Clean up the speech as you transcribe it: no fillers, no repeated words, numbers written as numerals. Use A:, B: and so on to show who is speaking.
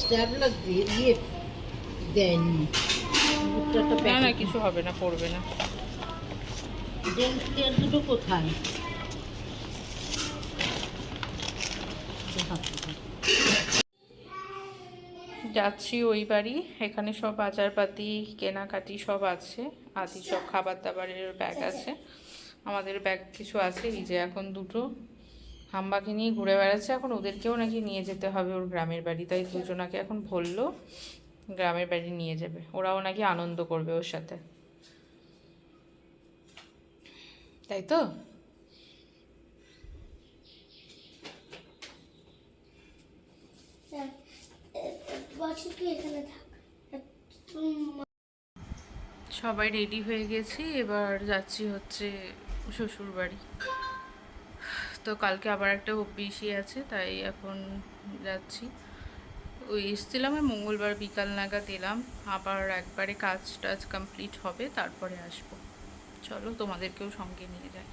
A: Stapler দিয়ে দেয়নি।
B: না না কিছু হবে না, পড়বে না।
A: তেল দুটো কোথায়?
B: যাচ্ছি ওই বাড়ি, এখানে সব বাজারপাতি কেনাকাটি সব আছে। আদি সব খাবার দাবারের ব্যাগ আছে, আমাদের ব্যাগ কিছু আছে। এই যে এখন দুটো হাম্বাকে নিয়ে ঘুরে বেড়াচ্ছে, এখন ওদেরকেও নাকি নিয়ে যেতে হবে ওর গ্রামের বাড়ি, তাই দুজনাকে এখন বললো গ্রামের বাড়ি নিয়ে যাবে, ওরাও নাকি আনন্দ করবে ওর সাথে, তাই তো? সবাই রেডি হয়ে গেছি, এবার যাচ্ছি হচ্ছে শ্বশুর বাড়ি। তো কালকে আবার একটা অফিসই আছে, তাই এখন যাচ্ছি। ওই এসছিলাম মঙ্গলবার বিকাল নাগাদ এলাম, আবার একবারে কাজ টাজ কমপ্লিট হবে তারপরে আসবো। চলো তোমাদেরকেও সঙ্গে নিয়ে যাই।